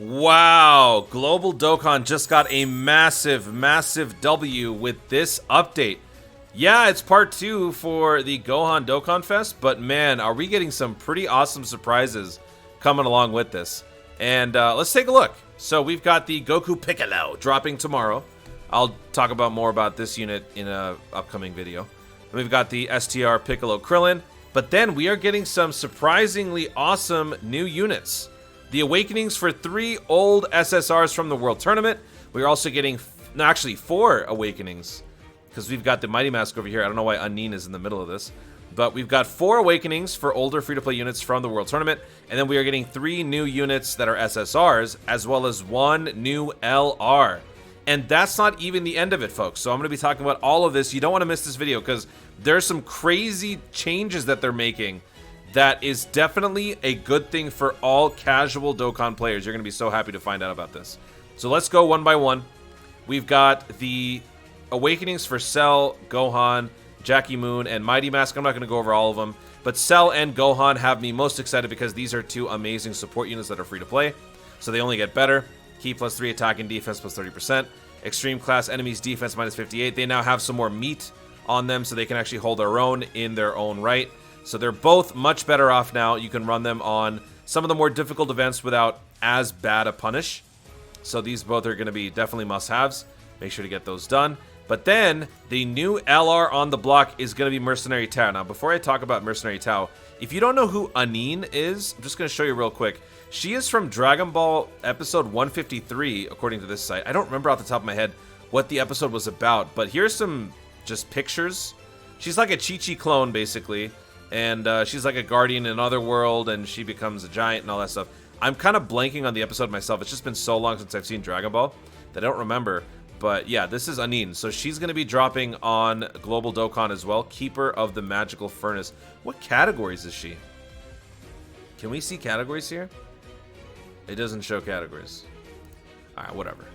Wow, Global Dokkan just got a massive W with this update. Yeah, it's part 2 for the Gohan Dokkan Fest, but man, are we getting some pretty awesome surprises coming along with this. And let's take a look. So we've got the Goku Piccolo dropping tomorrow. I'll talk about more about this unit in an upcoming video. And we've got the STR Piccolo Krillin, but then we are getting some surprisingly awesome new units. The Awakenings for 3 old SSRs from the World Tournament. We're also getting, no, actually 4 Awakenings, because we've got the Mighty Mask over here. I don't know why Anin is in the middle of this. But we've got 4 Awakenings for older free-to-play units from the World Tournament. And then we are getting 3 new units that are SSRs, as well as 1 new LR. And that's not even the end of it, folks. So I'm going to be talking about all of this. You don't want to miss this video, because there's some crazy changes that they're making that is definitely a good thing for all casual Dokkan players. You're going to be so happy to find out about this. So let's go one by one. We've got the Awakenings for Cell, Gohan, Jackie Moon, and Mighty Mask. I'm not going to go over all of them, but Cell and Gohan have me most excited because these are 2 amazing support units that are free to play, so they only get better. Key +3 attack and defense +30%. Extreme class enemies defense -58. They now have some more meat on them, so they can actually hold their own in their own right. So they're both much better off now. You can run them on some of the more difficult events without as bad a punish. So these both are going to be definitely must-haves. Make sure to get those done. But then, the new LR on the block is going to be Mercenary Tao. Now, before I talk about Mercenary Tao, if you don't know who Anin is, I'm just going to show you real quick. She is from Dragon Ball episode 153, according to this site. I don't remember off the top of my head what the episode was about, but here's some just pictures. She's like a Chi-Chi clone, basically. And she's like a guardian in another world, and she becomes a giant and all that stuff. I'm kind of blanking on the episode myself. It's just been so long since I've seen Dragon Ball that I don't remember. But yeah, this is Anin. So she's going to be dropping on Global Dokkan as well. Keeper of the Magical Furnace. What categories is she? Can we see categories here? It doesn't show categories. Alright, whatever.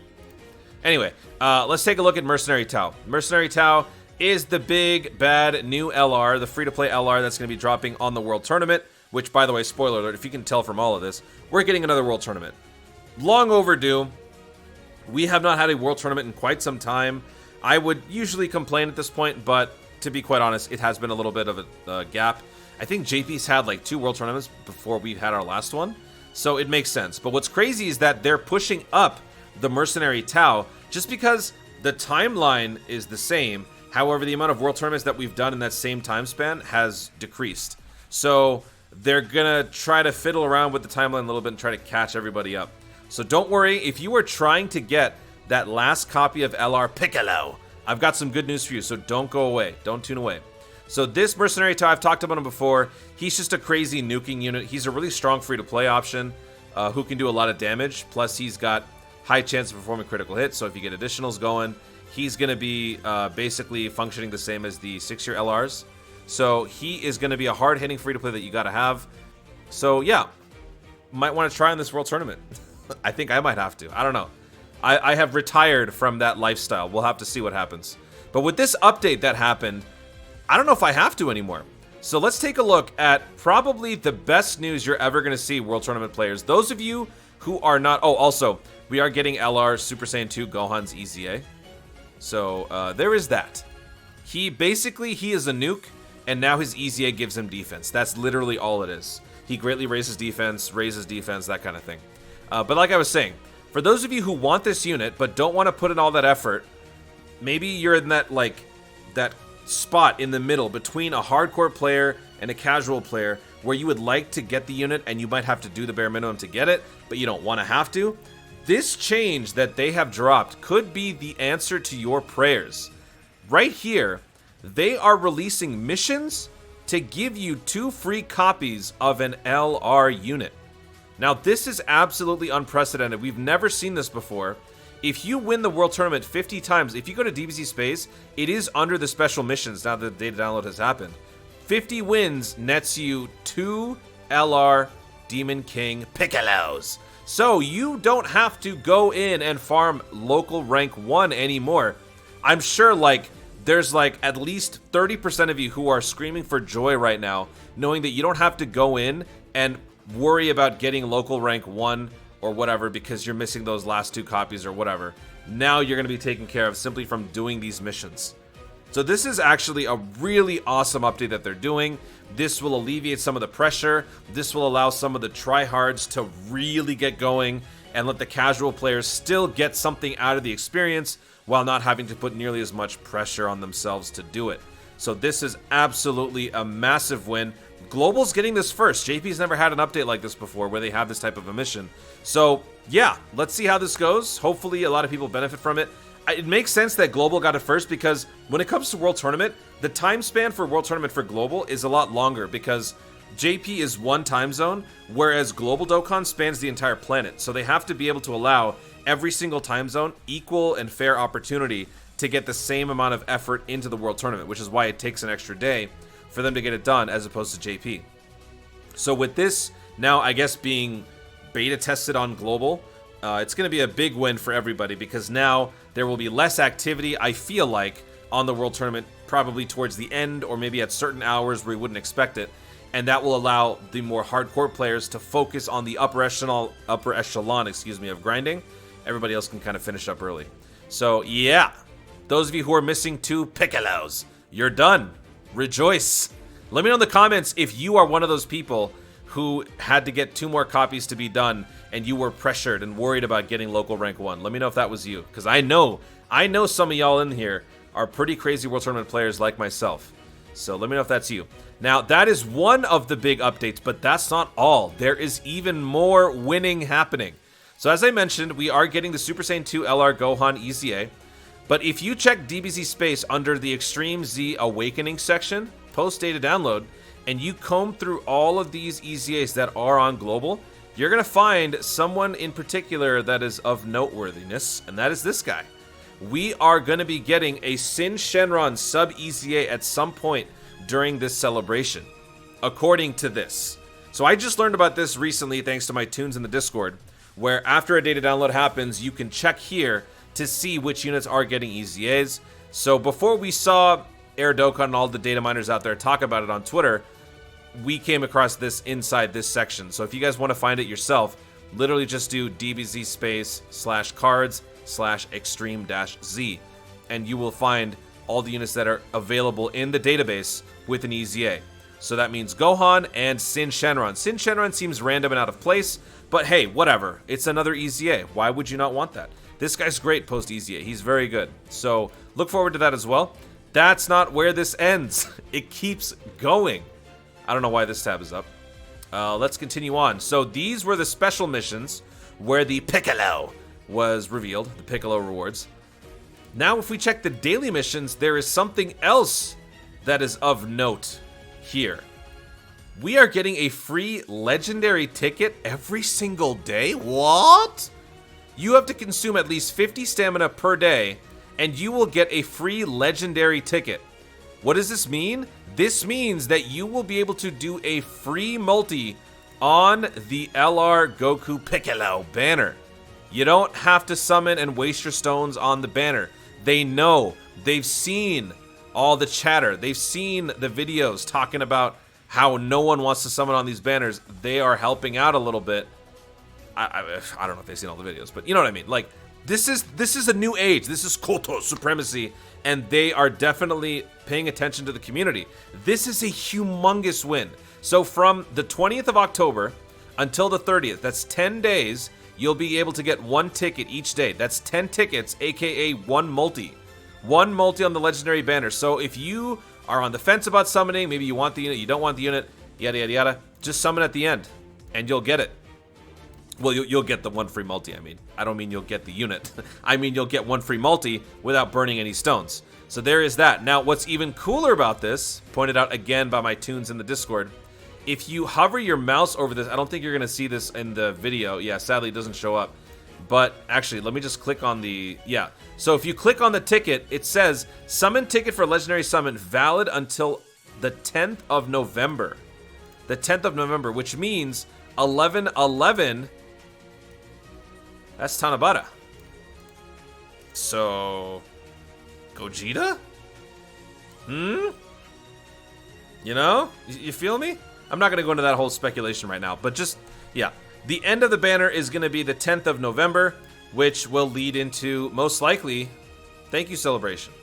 Anyway, let's take a look at Mercenary Tao. Mercenary Tao is the big, bad new LR, the free-to-play LR that's going to be dropping on the World Tournament, which, by the way, spoiler alert, if you can tell from all of this, we're getting another World Tournament. Long overdue. We have not had a World Tournament in quite some time. I would usually complain at this point, but to be quite honest, it has been a little bit of a gap. I think JP's had like 2 World Tournaments before we had our last one, so it makes sense. But what's crazy is that they're pushing up the Mercenary Tao just because the timeline is the same. However, the amount of World Tournaments that we've done in that same time span has decreased. So they're going to try to fiddle around with the timeline a little bit and try to catch everybody up. So don't worry, if you are trying to get that last copy of LR Piccolo, I've got some good news for you, so don't go away. Don't tune away. So this Mercenary Tao, I've talked about him before. He's just a crazy nuking unit. He's a really strong free-to-play option who can do a lot of damage. Plus, he's got high chance of performing critical hits, so if you get additionals going, he's going to be basically functioning the same as the 6-year LRs. So he is going to be a hard-hitting free-to-play that you got to have. So yeah, might want to try in this World Tournament. I think I might have to. I don't know. I have retired from that lifestyle. We'll have to see what happens. But with this update that happened, I don't know if I have to anymore. So let's take a look at probably the best news you're ever going to see, World Tournament players. Those of you who are not... Oh, also, we are getting LR Super Saiyan 2 Gohan's EZA. So there is that. He is a nuke, and now his EZA gives him defense. That's literally all it is. He greatly raises defense, that kind of thing. But like I was saying, for those of you who want this unit but don't want to put in all that effort, maybe you're in that that spot in the middle between a hardcore player and a casual player where you would like to get the unit and you might have to do the bare minimum to get it, but you don't want to have to. This change that they have dropped could be the answer to your prayers. Right here, they are releasing missions to give you 2 free copies of an LR unit. Now, this is absolutely unprecedented. We've never seen this before. If you win the World Tournament 50 times, if you go to DBZ Space, it is under the special missions now that the data download has happened. 50 wins nets you 2 LR Demon King Piccolos. So you don't have to go in and farm local rank 1 anymore. I'm sure there's at least 30% of you who are screaming for joy right now, knowing that you don't have to go in and worry about getting local rank 1 or whatever because you're missing those last 2 copies or whatever. Now you're going to be taken care of simply from doing these missions. So this is actually a really awesome update that they're doing. This will alleviate some of the pressure. This will allow some of the tryhards to really get going and let the casual players still get something out of the experience while not having to put nearly as much pressure on themselves to do it. So this is absolutely a massive win. Global's getting this first. JP's never had an update like this before where they have this type of a mission. So yeah, let's see how this goes. Hopefully a lot of people benefit from it. It makes sense that Global got it first because when it comes to World Tournament, the time span for World Tournament for Global is a lot longer because JP is one time zone, whereas Global Dokkan spans the entire planet. So they have to be able to allow every single time zone equal and fair opportunity to get the same amount of effort into the World Tournament, which is why it takes an extra day for them to get it done as opposed to JP. So with this now, I guess, being beta tested on Global, it's going to be a big win for everybody because now there will be less activity, I feel like, on the World Tournament, probably towards the end or maybe at certain hours where you wouldn't expect it. And that will allow the more hardcore players to focus on the upper echelon, of grinding. Everybody else can kind of finish up early. So yeah, those of you who are missing 2 Piccolos, you're done. Rejoice. Let me know in the comments if you are one of those people who had to get 2 more copies to be done and you were pressured and worried about getting local rank 1. Let me know if that was you, because I know some of y'all in here are pretty crazy World Tournament players like myself. So let me know if that's you. Now, that is one of the big updates, but that's not all. There is even more winning happening. So as I mentioned, we are getting the Super Saiyan 2 LR Gohan EZA. But if you check DBZ Space under the Extreme Z Awakening section, post data download, and you comb through all of these EZAs that are on Global, you're going to find someone in particular that is of noteworthiness, and that is this guy. We are going to be getting a Sin Shenron sub EZA at some point during this celebration, according to this. So I just learned about this recently thanks to my tunes in the Discord, where after a data download happens, you can check here to see which units are getting EZAs. So before we saw Air Dokkan and all the data miners out there talk about it on Twitter, we came across this inside this section. So if you guys want to find it yourself, literally just do DBZ Space /cards/extreme-z, and you will find all the units that are available in the database with an EZA. So that means Gohan and Sin Shenron. Sin Shenron seems random and out of place, but hey, whatever. It's another EZA. Why would you not want that? This guy's great post EZA. He's very good. So look forward to that as well. That's not where this ends. It keeps going. I don't know why this tab is up. Let's continue on. So these were the special missions where the Piccolo was revealed, the Piccolo rewards. Now if we check the daily missions, there is something else that is of note here. We are getting a free legendary ticket every single day? What? You have to consume at least 50 stamina per day, and you will get a free legendary ticket. What does this mean? This means that you will be able to do a free multi on the LR Goku Piccolo banner. You don't have to summon and waste your stones on the banner. They know. They've seen all the chatter. They've seen the videos talking about how no one wants to summon on these banners. They are helping out a little bit. I don't know if they've seen all the videos, but you know what I mean. Like, this is a new age. This is Koto supremacy, and they are definitely paying attention to the community. This is a humongous win. So from the 20th of October until the 30th, that's 10 days, you'll be able to get 1 ticket each day. That's 10 tickets, aka 1 multi. 1 multi on the legendary banner. So if you are on the fence about summoning, maybe you want the unit, you don't want the unit, yada yada yada, just summon at the end, and you'll get it. Well, you'll get the 1 free multi, I mean. I don't mean you'll get the unit. I mean you'll get 1 free multi without burning any stones. So there is that. Now, what's even cooler about this, pointed out again by my tunes in the Discord, if you hover your mouse over this, I don't think you're going to see this in the video. Yeah, sadly, it doesn't show up. But actually, let me just click on the... Yeah. So if you click on the ticket, it says, summon ticket for legendary summon valid until the 10th of November. The 10th of November, which means 11/11... That's Tanabata. So... Gogeta? You know? You feel me? I'm not going to go into that whole speculation right now, but just, yeah. The end of the banner is going to be the 10th of November, which will lead into, most likely, Thank You Celebration.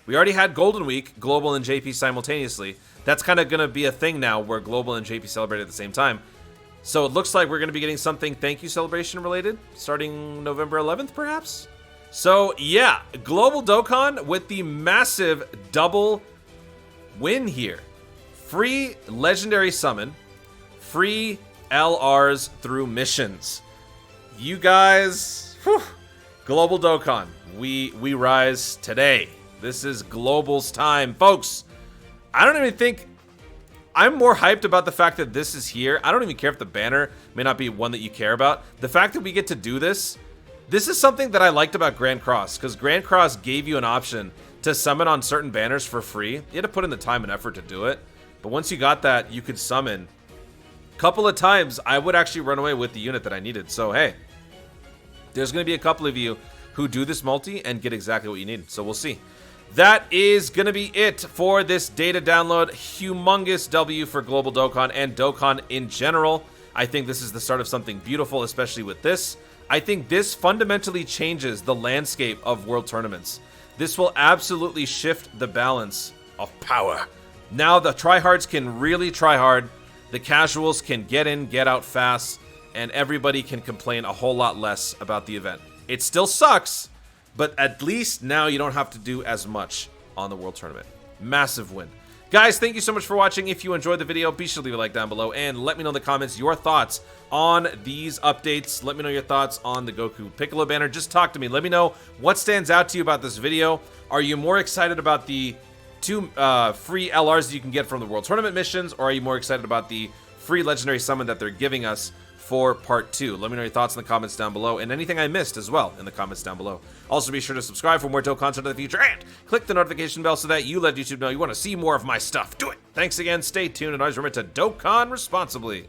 We already had Golden Week, Global and JP simultaneously. That's kind of going to be a thing now where Global and JP celebrate at the same time. So it looks like we're going to be getting something Thank You Celebration related starting November 11th, perhaps? So yeah, Global Dokkan with the massive double win here. Free Legendary Summon, free LRs through missions. You guys, whew, Global Dokkan, we rise today. This is Global's time, folks. I don't even think... I'm more hyped about the fact that this is here. I don't even care if the banner may not be one that you care about. The fact that we get to do this is something that I liked about Grand Cross, because Grand Cross gave you an option to summon on certain banners for free. You had to put in the time and effort to do it. But once you got that, you could summon. A couple of times, I would actually run away with the unit that I needed. So, hey, there's going to be a couple of you who do this multi and get exactly what you need. So we'll see. That is going to be it for this data download. Humongous W for Global Dokkan and Dokkan in general. I think this is the start of something beautiful, especially with this. I think this fundamentally changes the landscape of World Tournaments. This will absolutely shift the balance of power. Now the tryhards can really try hard. The casuals can get in, get out fast, and everybody can complain a whole lot less about the event. It still sucks, but at least now you don't have to do as much on the World Tournament. Massive win. Guys, thank you so much for watching. If you enjoyed the video, be sure to leave a like down below and let me know in the comments your thoughts on these updates. Let me know your thoughts on the Goku Piccolo banner. Just talk to me. Let me know what stands out to you about this video. Are you more excited about the 2 free LRs that you can get from the World Tournament missions, or are you more excited about the free Legendary Summon that they're giving us for Part 2? Let me know your thoughts in the comments down below, and anything I missed as well in the comments down below. Also, be sure to subscribe for more dope content in the future, and click the notification bell so that you let YouTube know you want to see more of my stuff. Do it! Thanks again, stay tuned, and always remember to Dokkan responsibly.